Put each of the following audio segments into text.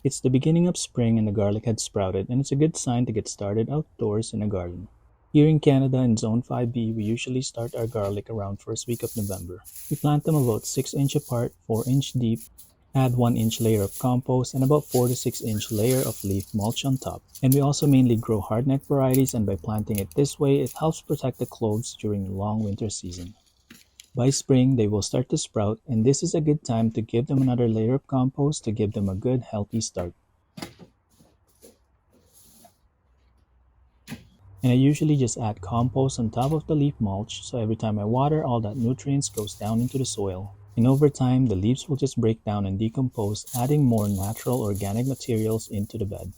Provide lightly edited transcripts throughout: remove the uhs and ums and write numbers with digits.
It's the beginning of spring and the garlic had sprouted, and it's a good sign to get started outdoors in a garden. Here in Canada in Zone 5B, we usually start our garlic around first week of November. We plant them about 6 inch apart, 4 inch deep, add 1 inch layer of compost and about 4 to 6 inch layer of leaf mulch on top. And we also mainly grow hardneck varieties, and by planting it this way, it helps protect the cloves during the long winter season. By spring, they will start to sprout, and this is a good time to give them another layer of compost to give them a good healthy start. And I usually just add compost on top of the leaf mulch, so every time I water, all that nutrients goes down into the soil. And over time, the leaves will just break down and decompose, adding more natural organic materials into the bed.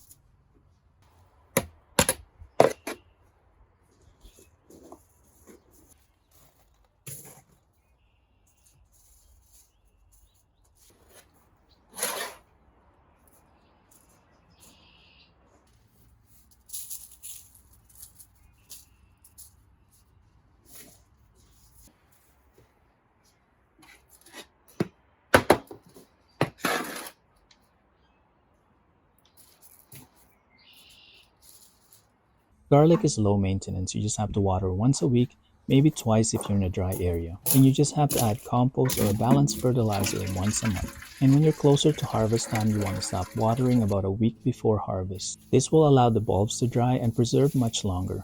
Garlic is low maintenance. You just have to water once a week, maybe twice if you're in a dry area. And you just have to add compost or a balanced fertilizer once a month. And when you're closer to harvest time, you want to stop watering about a week before harvest. This will allow the bulbs to dry and preserve much longer.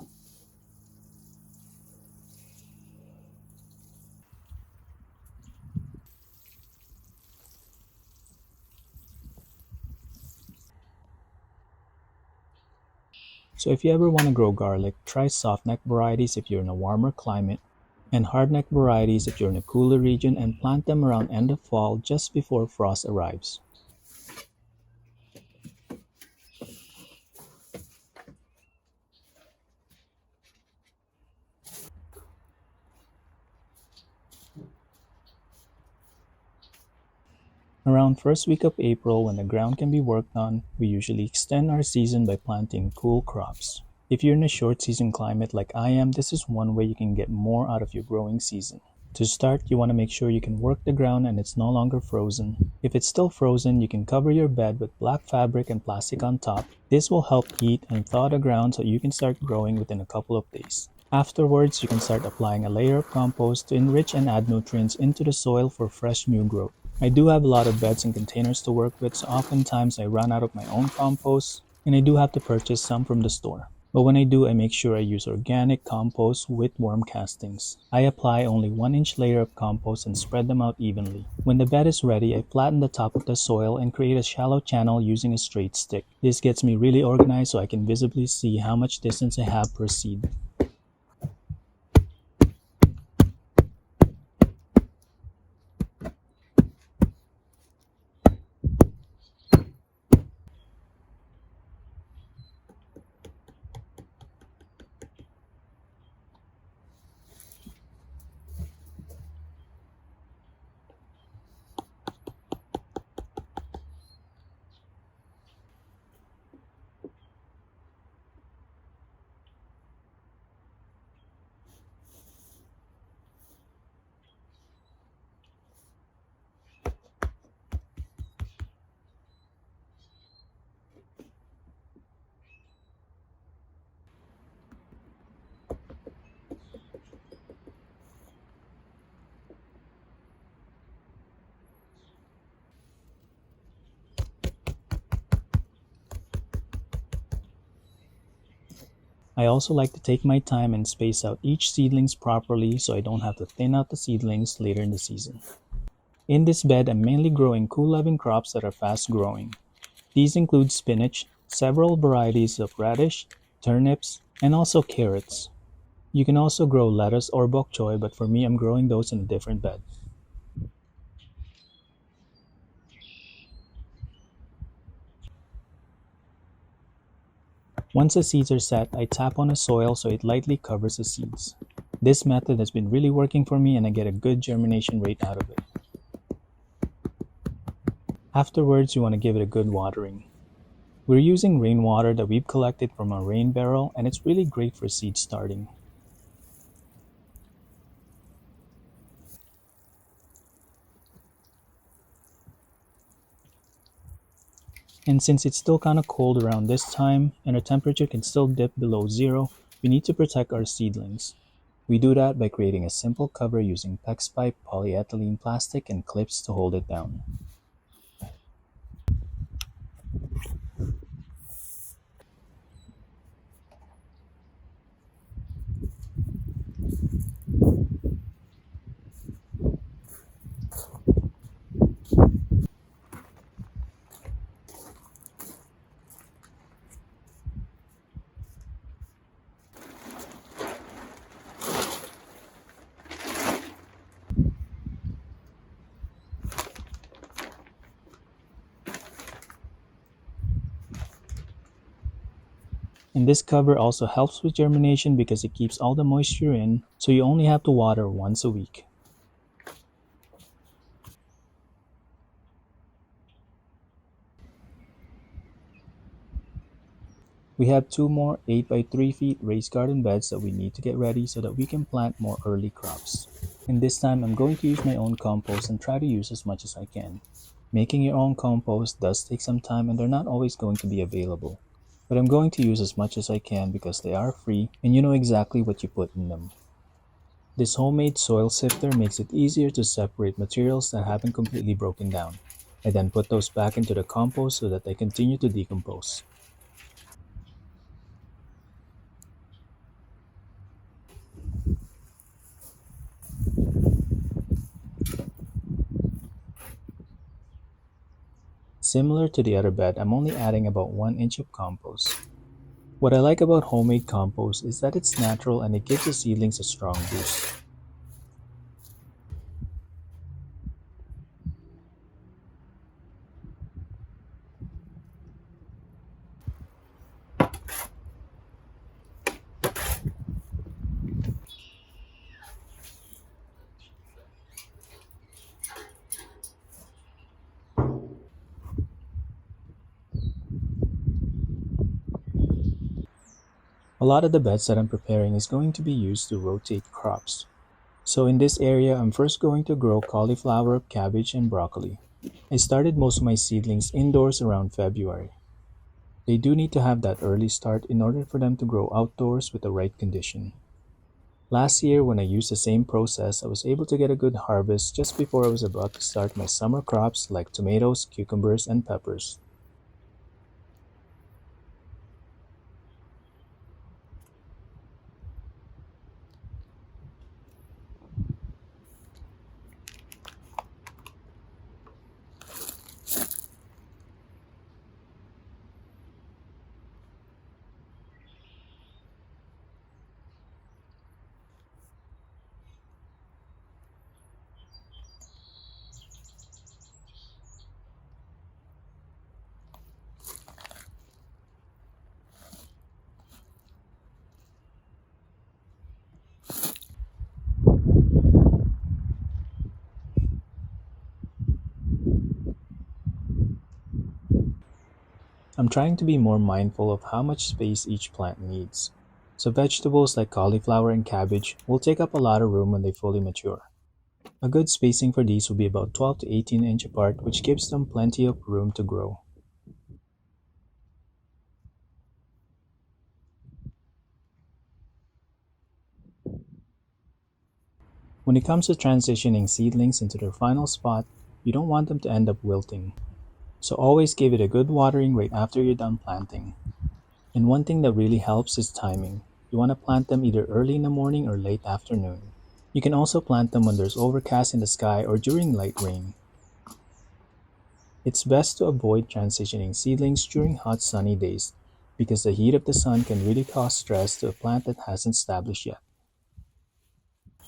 So if you ever want to grow garlic, try softneck varieties if you're in a warmer climate, and hardneck varieties if you're in a cooler region, and plant them around end of fall just before frost arrives. Around first week of April, when the ground can be worked on, we usually extend our season by planting cool crops. If you're in a short season climate like I am, this is one way you can get more out of your growing season. To start, you want to make sure you can work the ground and it's no longer frozen. If it's still frozen, you can cover your bed with black fabric and plastic on top. This will help heat and thaw the ground so you can start growing within a couple of days. Afterwards, you can start applying a layer of compost to enrich and add nutrients into the soil for fresh new growth. I do have a lot of beds and containers to work with, so oftentimes I run out of my own compost, and I do have to purchase some from the store. But when I do, I make sure I use organic compost with worm castings. I apply only 1 inch layer of compost and spread them out evenly. When the bed is ready, I flatten the top of the soil and create a shallow channel using a straight stick. This gets me really organized so I can visibly see how much distance I have per seed. I also like to take my time and space out each seedlings properly so I don't have to thin out the seedlings later in the season. In this bed, I'm mainly growing cool-loving crops that are fast-growing. These include spinach, several varieties of radish, turnips, and also carrots. You can also grow lettuce or bok choy, but for me, I'm growing those in a different bed. Once the seeds are set, I tap on the soil so it lightly covers the seeds. This method has been really working for me and I get a good germination rate out of it. Afterwards, you want to give it a good watering. We're using rainwater that we've collected from a rain barrel, and it's really great for seed starting. And since it's still kind of cold around this time and our temperature can still dip below zero, we need to protect our seedlings. We do that by creating a simple cover using PEX pipe, polyethylene plastic, and clips to hold it down. And this cover also helps with germination because it keeps all the moisture in, so you only have to water once a week. We have two more 8 by 3 feet raised garden beds that we need to get ready so that we can plant more early crops. And this time I'm going to use my own compost and try to use as much as I can. Making your own compost does take some time and they're not always going to be available. But I'm going to use as much as I can because they are free and you know exactly what you put in them. This homemade soil sifter makes it easier to separate materials that haven't completely broken down. I then put those back into the compost so that they continue to decompose. Similar to the other bed, I'm only adding about 1 inch of compost. What I like about homemade compost is that it's natural and it gives the seedlings a strong boost. A lot of the beds that I'm preparing is going to be used to rotate crops. So in this area, I'm first going to grow cauliflower, cabbage, and broccoli. I started most of my seedlings indoors around February. They do need to have that early start in order for them to grow outdoors with the right condition. Last year, when I used the same process, I was able to get a good harvest just before I was about to start my summer crops like tomatoes, cucumbers, and peppers. I'm trying to be more mindful of how much space each plant needs. So vegetables like cauliflower and cabbage will take up a lot of room when they fully mature. A good spacing for these will be about 12 to 18 inch apart, which gives them plenty of room to grow. When it comes to transitioning seedlings into their final spot, you don't want them to end up wilting. So always give it a good watering right after you're done planting. And one thing that really helps is timing. You want to plant them either early in the morning or late afternoon. You can also plant them when there's overcast in the sky or during light rain. It's best to avoid transitioning seedlings during hot sunny days because the heat of the sun can really cause stress to a plant that hasn't established yet.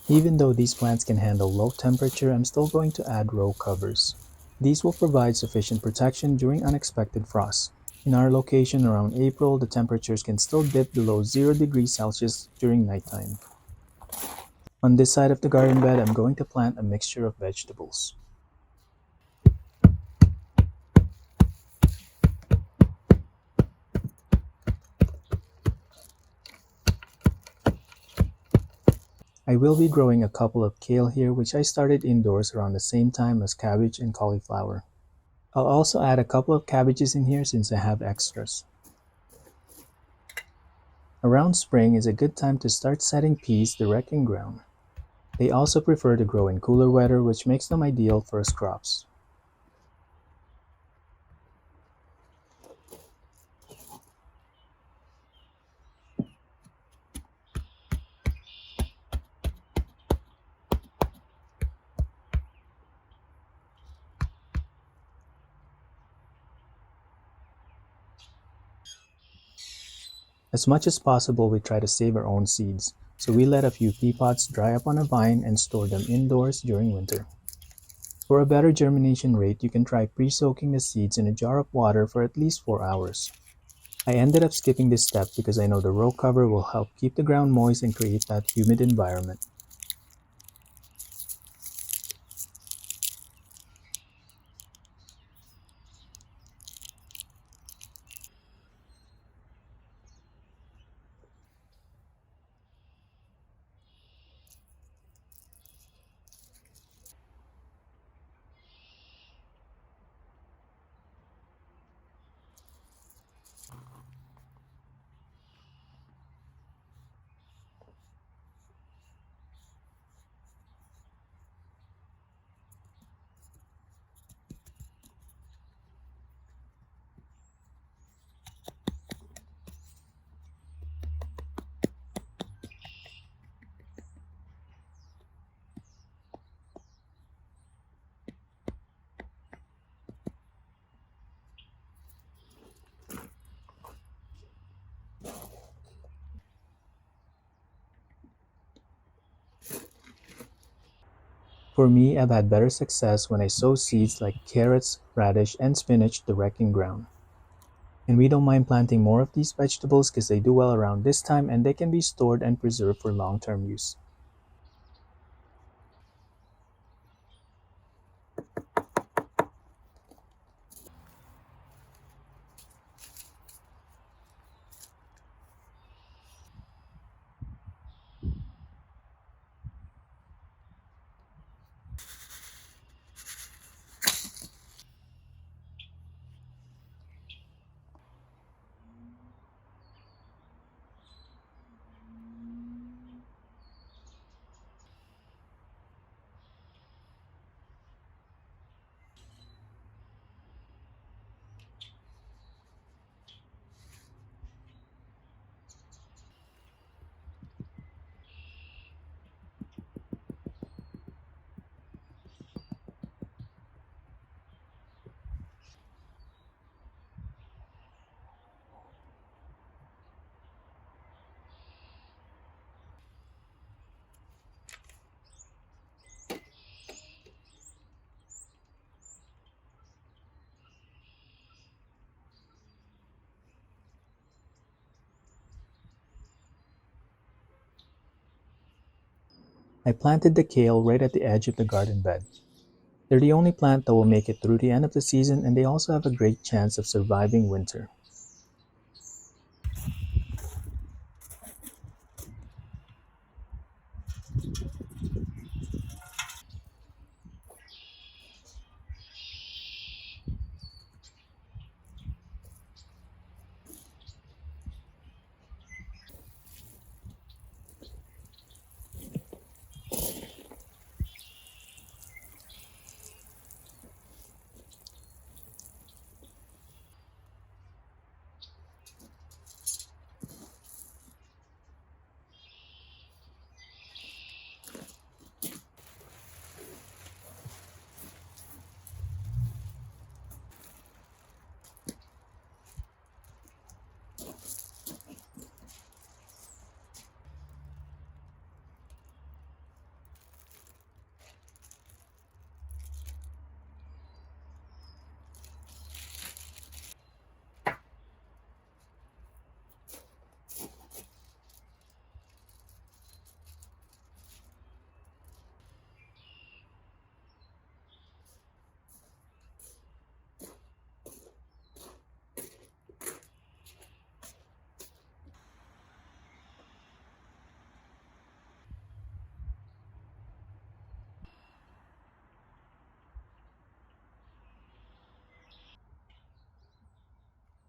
Even though these plants can handle low temperature, I'm still going to add row covers. These will provide sufficient protection during unexpected frost. In our location around April, the temperatures can still dip below 0 degrees Celsius during nighttime. On this side of the garden bed, I'm going to plant a mixture of vegetables. I will be growing a couple of kale here which I started indoors around the same time as cabbage and cauliflower. I'll also add a couple of cabbages in here since I have extras. Around spring is a good time to start setting peas the wrecking ground. They also prefer to grow in cooler weather, which makes them ideal first crops. As much as possible, we try to save our own seeds, so we let a few pea pods dry up on a vine and store them indoors during winter. For a better germination rate, you can try pre-soaking the seeds in a jar of water for at least 4 hours. I ended up skipping this step because I know the row cover will help keep the ground moist and create that humid environment. For me, I've had better success when I sow seeds like carrots, radish, and spinach the wrecking ground. And we don't mind planting more of these vegetables because they do well around this time and they can be stored and preserved for long-term use. I planted the kale right at the edge of the garden bed. They're the only plant that will make it through the end of the season and they also have a great chance of surviving winter.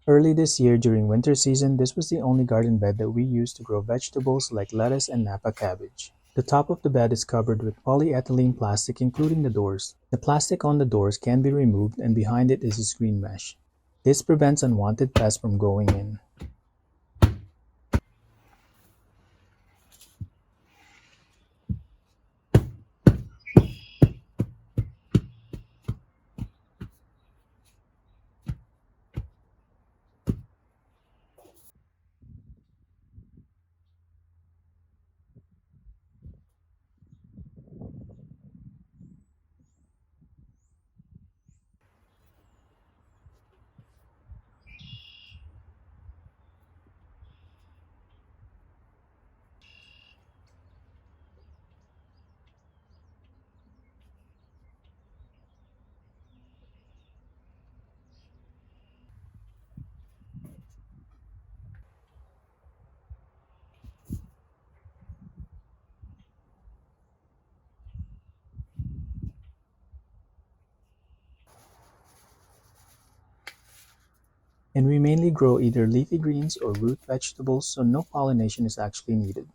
Early this year during winter season, this was the only garden bed that we used to grow vegetables like lettuce and Napa cabbage. The top of the bed is covered with polyethylene plastic including the doors. The plastic on the doors can be removed and behind it is a screen mesh. This prevents unwanted pests from going in. And we mainly grow either leafy greens or root vegetables, so no pollination is actually needed.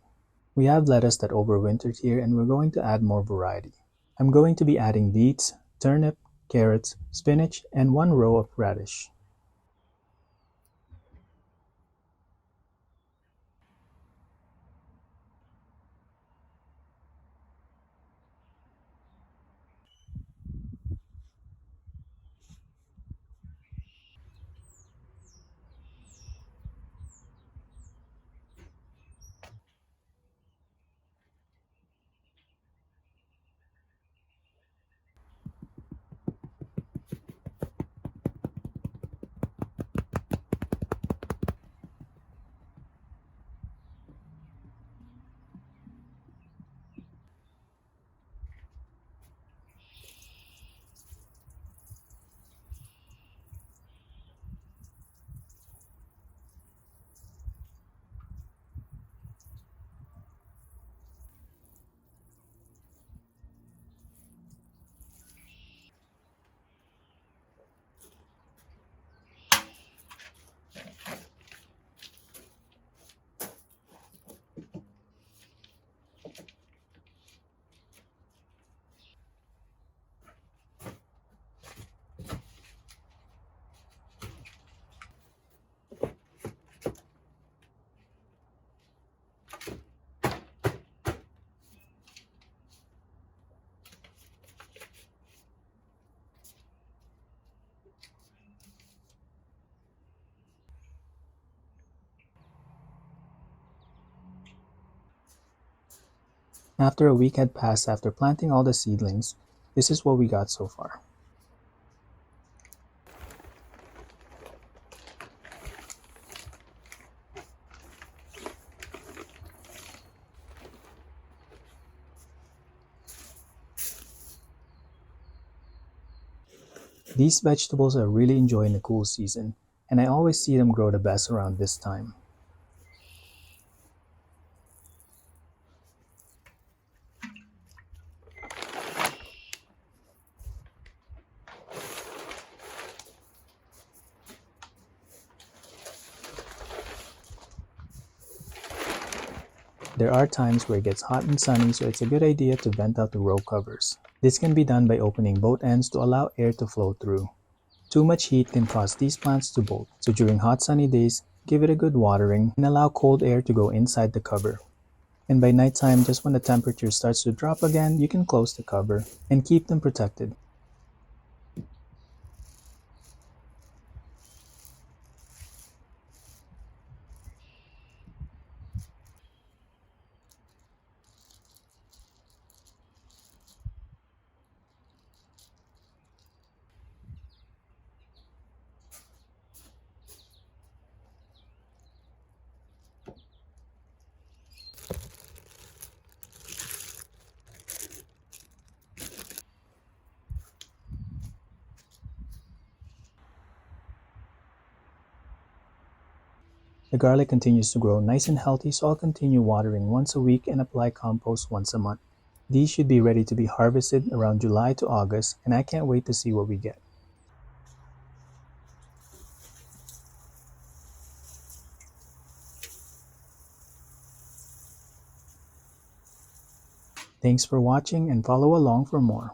We have lettuce that overwintered here and we're going to add more variety. I'm going to be adding beets, turnip, carrots, spinach, and one row of radish. After a week had passed after planting all the seedlings, this is what we got so far. These vegetables are really enjoying the cool season, and I always see them grow the best around this time. There are times where it gets hot and sunny, so it's a good idea to vent out the row covers. This can be done by opening both ends to allow air to flow through. Too much heat can cause these plants to bolt, so during hot sunny days, give it a good watering and allow cold air to go inside the cover. And by nighttime, just when the temperature starts to drop again, you can close the cover and keep them protected. The garlic continues to grow nice and healthy, so I'll continue watering once a week and apply compost once a month. These should be ready to be harvested around July to August, and I can't wait to see what we get. Thanks for watching and follow along for more.